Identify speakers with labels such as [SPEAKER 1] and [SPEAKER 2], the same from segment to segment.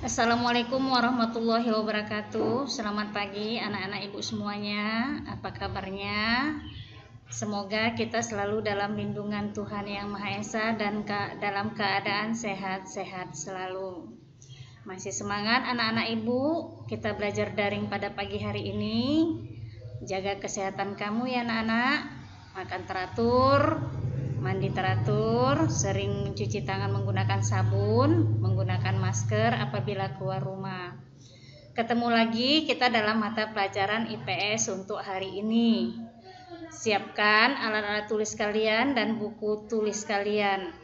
[SPEAKER 1] Assalamualaikum warahmatullahi wabarakatuh. Selamat pagi anak-anak ibu semuanya. Apa kabarnya? Semoga kita selalu dalam lindungan Tuhan Yang Maha Esa dan dalam keadaan sehat-sehat selalu. Masih semangat anak-anak ibu? Kita belajar daring pada pagi hari ini. Jaga kesehatan kamu ya anak-anak. Makan teratur, mandi teratur, sering mencuci tangan menggunakan sabun, menggunakan masker apabila keluar rumah. Ketemu lagi kita dalam mata pelajaran IPS untuk hari ini. Siapkan alat-alat tulis kalian dan buku tulis kalian.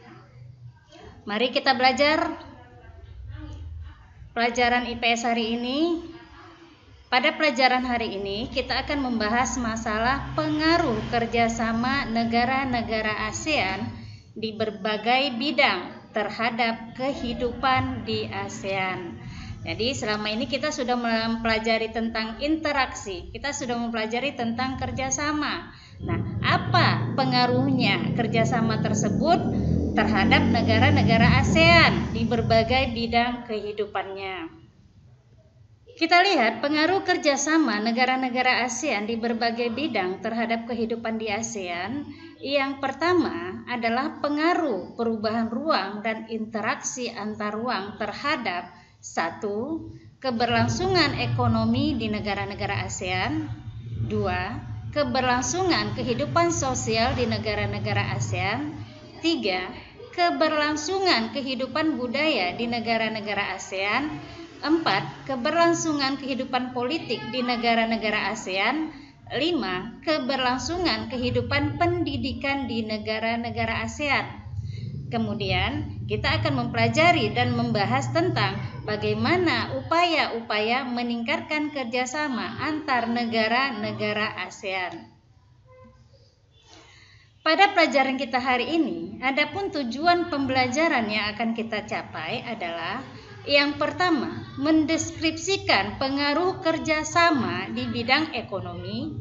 [SPEAKER 1] Mari kita belajar pelajaran IPS hari ini. Pada pelajaran hari ini kita akan membahas masalah pengaruh kerjasama negara-negara ASEAN di berbagai bidang terhadap kehidupan di ASEAN. Jadi selama ini kita sudah mempelajari tentang interaksi, kita sudah mempelajari tentang kerjasama. Nah, apa pengaruhnya kerjasama tersebut terhadap negara-negara ASEAN di berbagai bidang kehidupannya? Kita lihat pengaruh kerjasama negara-negara ASEAN di berbagai bidang terhadap kehidupan di ASEAN. Yang pertama adalah pengaruh perubahan ruang dan interaksi antar ruang terhadap 1. Keberlangsungan ekonomi di negara-negara ASEAN. 2. Keberlangsungan kehidupan sosial di negara-negara ASEAN. 3. Keberlangsungan kehidupan budaya di negara-negara ASEAN. 4. Keberlangsungan kehidupan politik di negara-negara ASEAN. 5. Keberlangsungan kehidupan pendidikan di negara-negara ASEAN. Kemudian kita akan mempelajari dan membahas tentang bagaimana upaya-upaya meningkatkan kerjasama antar negara-negara ASEAN. Pada pelajaran kita hari ini, adapun tujuan pembelajaran yang akan kita capai adalah yang pertama, mendeskripsikan pengaruh kerjasama di bidang ekonomi,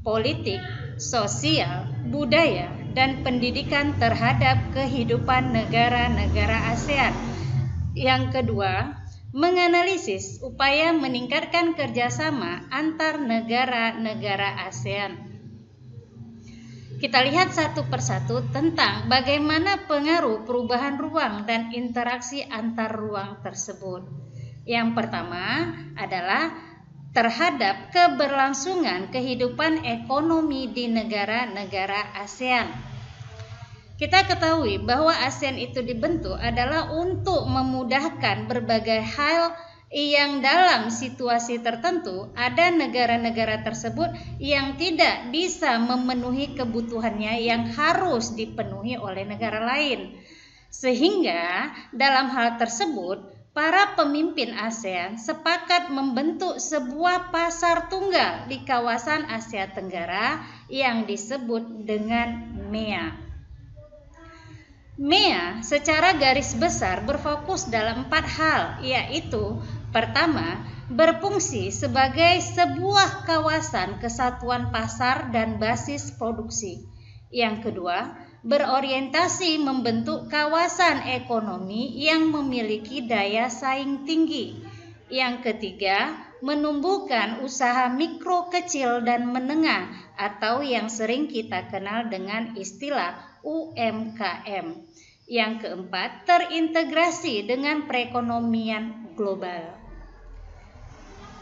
[SPEAKER 1] politik, sosial, budaya, dan pendidikan terhadap kehidupan negara-negara ASEAN. Yang kedua, menganalisis upaya meningkatkan kerjasama antar negara-negara ASEAN. Kita lihat satu persatu tentang bagaimana pengaruh perubahan ruang dan interaksi antar ruang tersebut. Yang pertama adalah terhadap keberlangsungan kehidupan ekonomi di negara-negara ASEAN. Kita ketahui bahwa ASEAN itu dibentuk adalah untuk memudahkan berbagai hal yang dalam situasi tertentu ada negara-negara tersebut yang tidak bisa memenuhi kebutuhannya yang harus dipenuhi oleh negara lain. Sehingga dalam hal tersebut para pemimpin ASEAN sepakat membentuk sebuah pasar tunggal di kawasan Asia Tenggara yang disebut dengan MEA. MEA secara garis besar berfokus dalam 4 hal, yaitu pertama, berfungsi sebagai sebuah kawasan kesatuan pasar dan basis produksi. Yang kedua, berorientasi membentuk kawasan ekonomi yang memiliki daya saing tinggi. Yang ketiga, menumbuhkan usaha mikro, kecil, dan menengah atau yang sering kita kenal dengan istilah UMKM. Yang keempat, terintegrasi dengan perekonomian global.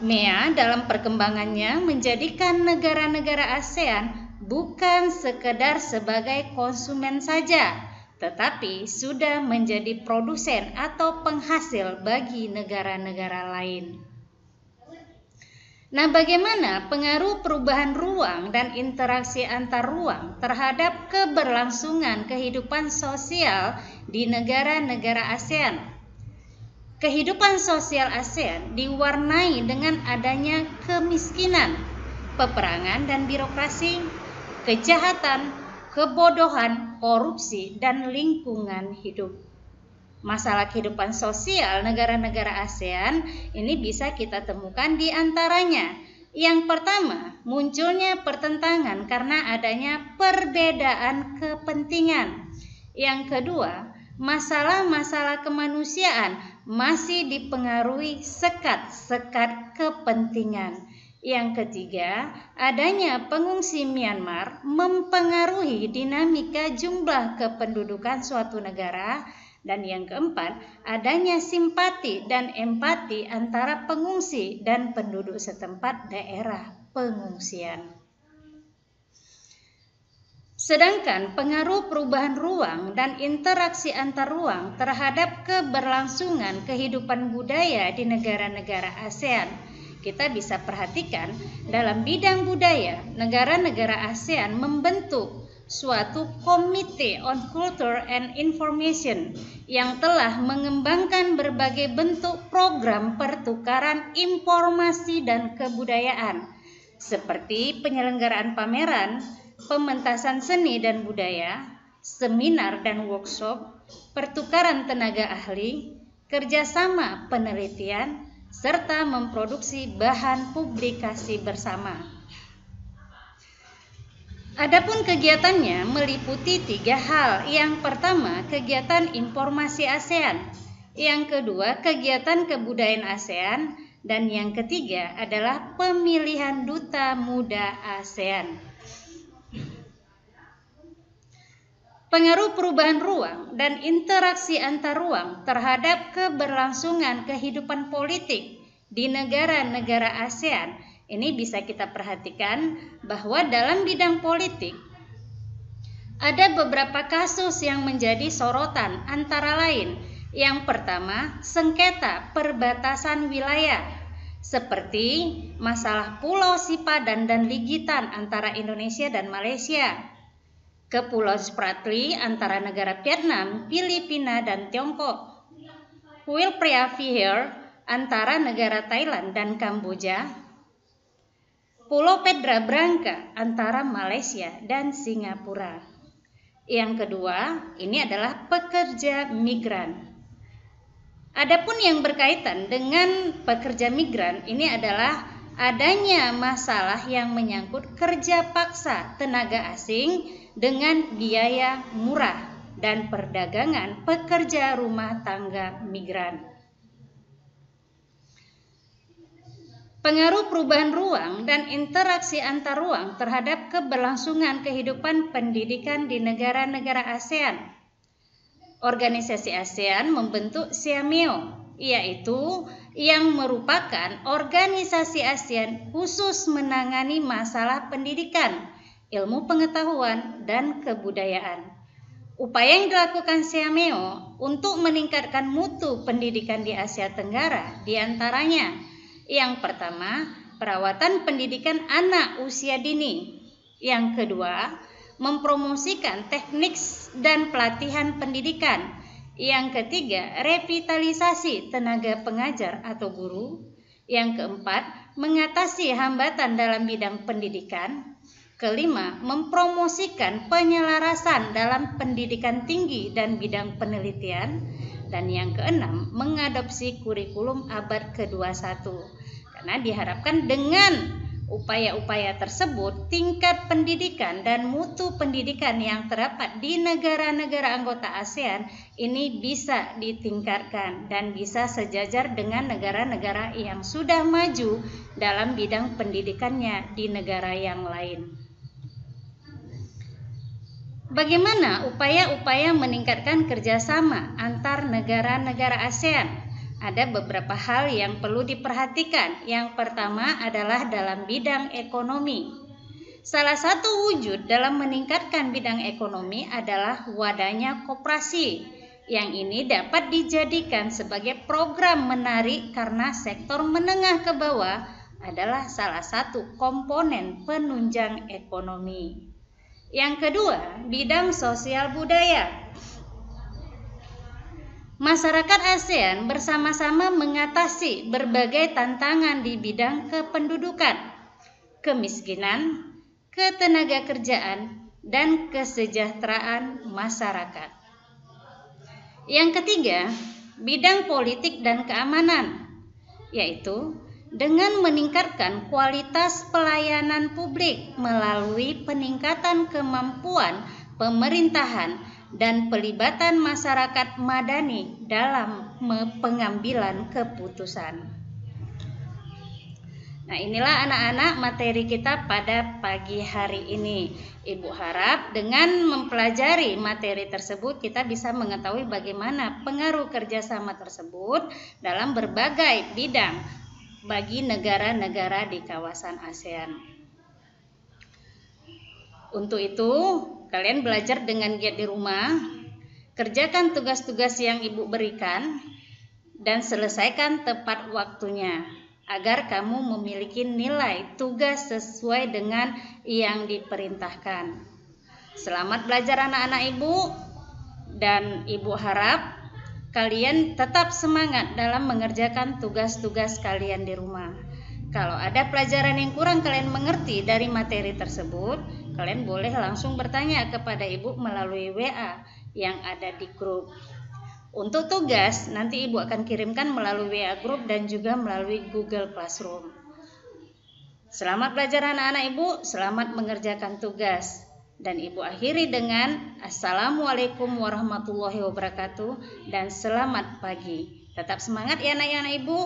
[SPEAKER 1] MEA dalam perkembangannya menjadikan negara-negara ASEAN bukan sekedar sebagai konsumen saja, tetapi sudah menjadi produsen atau penghasil bagi negara-negara lain. Nah, bagaimana pengaruh perubahan ruang dan interaksi antar ruang terhadap keberlangsungan kehidupan sosial di negara-negara ASEAN? Kehidupan sosial ASEAN diwarnai dengan adanya kemiskinan, peperangan dan birokrasi, kejahatan, kebodohan, korupsi, dan lingkungan hidup. Masalah kehidupan sosial negara-negara ASEAN ini bisa kita temukan di antaranya. Yang pertama, munculnya pertentangan karena adanya perbedaan kepentingan. Yang kedua, masalah-masalah kemanusiaan masih dipengaruhi sekat-sekat kepentingan. Yang ketiga, adanya pengungsi Myanmar mempengaruhi dinamika jumlah kependudukan suatu negara. Dan yang keempat, adanya simpati dan empati antara pengungsi dan penduduk setempat daerah pengungsian. Sedangkan pengaruh perubahan ruang dan interaksi antar ruang terhadap keberlangsungan kehidupan budaya di negara-negara ASEAN, kita bisa perhatikan dalam bidang budaya, negara-negara ASEAN membentuk suatu Komite on Culture and Information yang telah mengembangkan berbagai bentuk program pertukaran informasi dan kebudayaan seperti penyelenggaraan pameran, pementasan seni dan budaya, seminar dan workshop, pertukaran tenaga ahli, kerjasama penelitian, serta memproduksi bahan publikasi bersama. Adapun kegiatannya meliputi 3 hal. Yang pertama, kegiatan informasi ASEAN. Yang kedua, kegiatan kebudayaan ASEAN. Dan yang ketiga adalah pemilihan duta muda ASEAN. Pengaruh perubahan ruang dan interaksi antar ruang terhadap keberlangsungan kehidupan politik di negara-negara ASEAN. Ini bisa kita perhatikan bahwa dalam bidang politik ada beberapa kasus yang menjadi sorotan, antara lain yang pertama, sengketa perbatasan wilayah seperti masalah Pulau Sipadan dan Ligitan antara Indonesia dan Malaysia, ke Pulau Spratly antara negara Vietnam, Filipina dan Tiongkok, Pulau Prea Vihear antara negara Thailand dan Kamboja, Pulau Pedra Branca antara Malaysia dan Singapura. Yang kedua, ini adalah pekerja migran. Adapun yang berkaitan dengan pekerja migran, ini adalah adanya masalah yang menyangkut kerja paksa tenaga asing dengan biaya murah dan perdagangan pekerja rumah tangga migran. Pengaruh perubahan ruang dan interaksi antar ruang terhadap keberlangsungan kehidupan pendidikan di negara-negara ASEAN. Organisasi ASEAN membentuk SIAMEO, yaitu yang merupakan organisasi ASEAN khusus menangani masalah pendidikan, ilmu pengetahuan, dan kebudayaan. Upaya yang dilakukan SIAMEO untuk meningkatkan mutu pendidikan di Asia Tenggara diantaranya: yang pertama, perawatan pendidikan anak usia dini. Yang kedua, mempromosikan teknik dan pelatihan pendidikan. Yang ketiga, revitalisasi tenaga pengajar atau guru. Yang keempat, mengatasi hambatan dalam bidang pendidikan. Kelima, mempromosikan penyelarasan dalam pendidikan tinggi dan bidang penelitian. Dan yang keenam, mengadopsi kurikulum abad ke-21. Karena diharapkan dengan upaya-upaya tersebut, tingkat pendidikan dan mutu pendidikan yang terdapat di negara-negara anggota ASEAN ini bisa ditingkatkan dan bisa sejajar dengan negara-negara yang sudah maju dalam bidang pendidikannya di negara yang lain. Bagaimana upaya-upaya meningkatkan kerjasama antar negara-negara ASEAN? Ada beberapa hal yang perlu diperhatikan. Yang pertama adalah dalam bidang ekonomi. Salah satu wujud dalam meningkatkan bidang ekonomi adalah wadahnya koperasi. Yang ini dapat dijadikan sebagai program menarik karena sektor menengah ke bawah adalah salah satu komponen penunjang ekonomi. Yang kedua, bidang sosial budaya. Masyarakat ASEAN bersama-sama mengatasi berbagai tantangan di bidang kependudukan, kemiskinan, ketenagakerjaan, dan kesejahteraan masyarakat. Yang ketiga, bidang politik dan keamanan, yaitu dengan meningkatkan kualitas pelayanan publik melalui peningkatan kemampuan pemerintahan dan pelibatan masyarakat madani dalam pengambilan keputusan. Nah, inilah anak-anak materi kita pada pagi hari ini. Ibu harap dengan mempelajari materi tersebut kita bisa mengetahui bagaimana pengaruh kerjasama tersebut dalam berbagai bidang bagi negara-negara di kawasan ASEAN. Untuk itu, kalian belajar dengan giat di rumah, kerjakan tugas-tugas yang ibu berikan, dan selesaikan tepat waktunya, agar kamu memiliki nilai tugas sesuai dengan yang diperintahkan. Selamat belajar anak-anak ibu, dan ibu harap kalian tetap semangat dalam mengerjakan tugas-tugas kalian di rumah. Kalau ada pelajaran yang kurang kalian mengerti dari materi tersebut, kalian boleh langsung bertanya kepada ibu melalui WA yang ada di grup. Untuk tugas, nanti ibu akan kirimkan melalui WA Group dan juga melalui Google Classroom. Selamat belajar anak-anak ibu, selamat mengerjakan tugas. Dan ibu akhiri dengan Assalamualaikum warahmatullahi wabarakatuh dan selamat pagi. Tetap semangat ya anak-anak ibu.